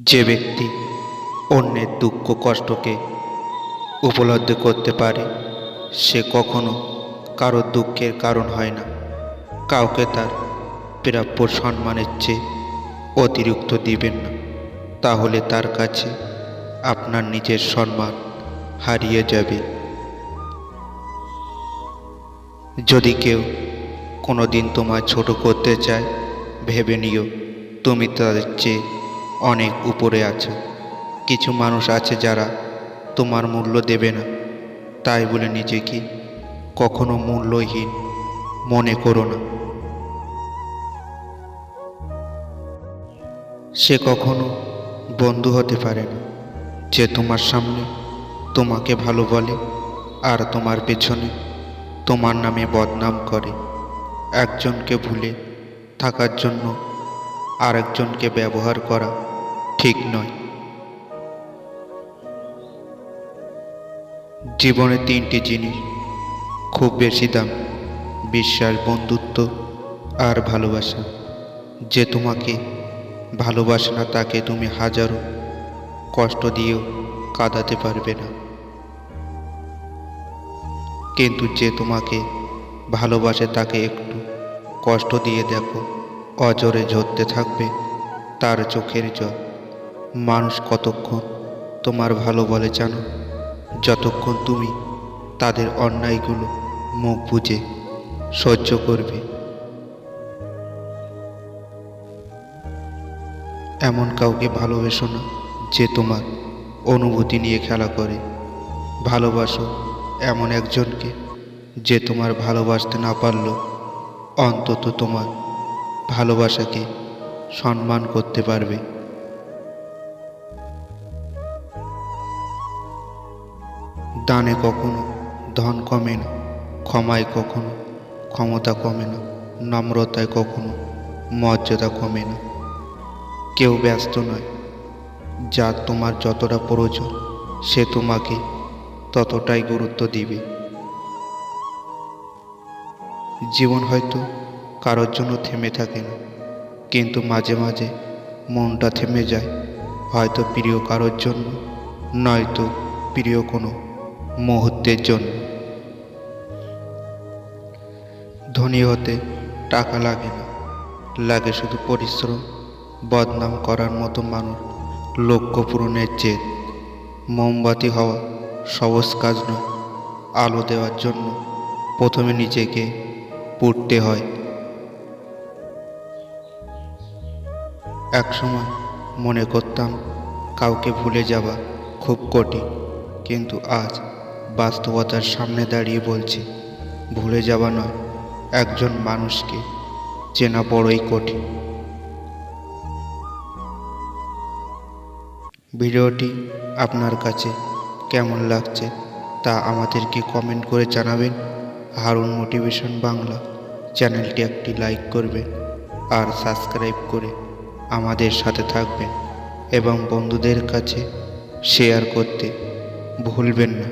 যে ব্যক্তি অন্যের দুঃখ কষ্টকে উপলব্ধি করতে পারে সে কখনো কারোর দুঃখের কারণ হয় না। কাউকে তার প্রাপ্য সম্মানের চেয়ে অতিরিক্ত দিবেন না, তাহলে তার কাছে আপনার নিজের সম্মান হারিয়ে যাবে। যদি কেউ কোনো দিন তোমায় ছোট করতে চায়, ভেবে নিও তুমি তাদের চেয়ে অনেক উপরে আছো। কিছু মানুষ আছে যারা তোমার মূল্য দেবে না, তাই বলে নিজেকে কখনো মূল্যহীন মনে করো না। সে কখনো বন্ধু হতে পারে না যে তোমার সামনে তোমাকে ভালো বলে আর তোমার পেছনে তোমার নামে বদনাম করে। একজনকে ভুলে থাকার জন্য আরেকজনকে ব্যবহার করা ঠিক নয়। জীবনে তিনটি জিনিস খুব বেশি দাম: বিশ্বাস, বন্ধুত্ব আর ভালোবাসা। যে তোমাকে ভালোবাসে না তাকে তুমি হাজারো কষ্ট দিয়েও কাঁদাতে পারবে না, কিন্তু যে তোমাকে ভালোবাসে তাকে একটু কষ্ট দিয়ে দেখো, অজরে ঝরতে থাকবে তার চোখের জল। মানুষ কতক্ষণ তোমার ভালো বলে জানো? যতক্ষণ তুমি তাদের অন্যায়গুলো মুখ বুজে সহ্য করবে। এমন কাউকে ভালোবেসো না যে তোমার অনুভূতি নিয়ে খেলা করে। ভালোবাসো এমন একজনকে যে তোমার ভালোবাসতে না পারলেও অন্তত তোমার ভালোবাসাকে সম্মান করতে পারবে। দানে কখনো ধন কমে না, ক্ষমায় কখনো ক্ষমতা কমে না, নম্রতায় কখনো মর্যাদা কমে না। কেউ ব্যস্ত নয়, যার তোমার যতটা প্রয়োজন সে তোমাকে ততটাই গুরুত্ব দিবে। জীবন হয়তো কারোর জন্য থেমে থাকে না, কিন্তু মাঝে মাঝে মনটা থেমে যায়, হয়তো প্রিয় কারোর জন্য, নয়তো প্রিয় কোনো মুহূর্তের জন্য। ধনী হতে টাকা লাগে না, লাগে শুধু পরিশ্রম। বদনাম করার মতো মানুষ, লক্ষ্য পূরণের জেদ। মোমবাতি হওয়া সহজ কাজ নয়, আলো দেওয়ার জন্য প্রথমে নিজেকে পুড়তে হয়। একসময় মনে করতাম কাউকে ভুলে যাওয়া খুব কঠিন, কিন্তু আজ বাস্তবতার সামনে দাঁড়িয়ে বলছি ভুলে যাওয়া নয়, একজন মানুষকে চেনা বড়ই কঠিন। ভিডিওটি আপনার কাছে কেমন লাগছে তা আমাদেরকে কমেন্ট করে জানাবেন। হারুন মোটিভেশন বাংলা চ্যানেলটি একটি লাইক করবেন আর সাবস্ক্রাইব করে আমাদের সাথে থাকবেন এবং বন্ধুদের কাছে শেয়ার করতে ভুলবেন না।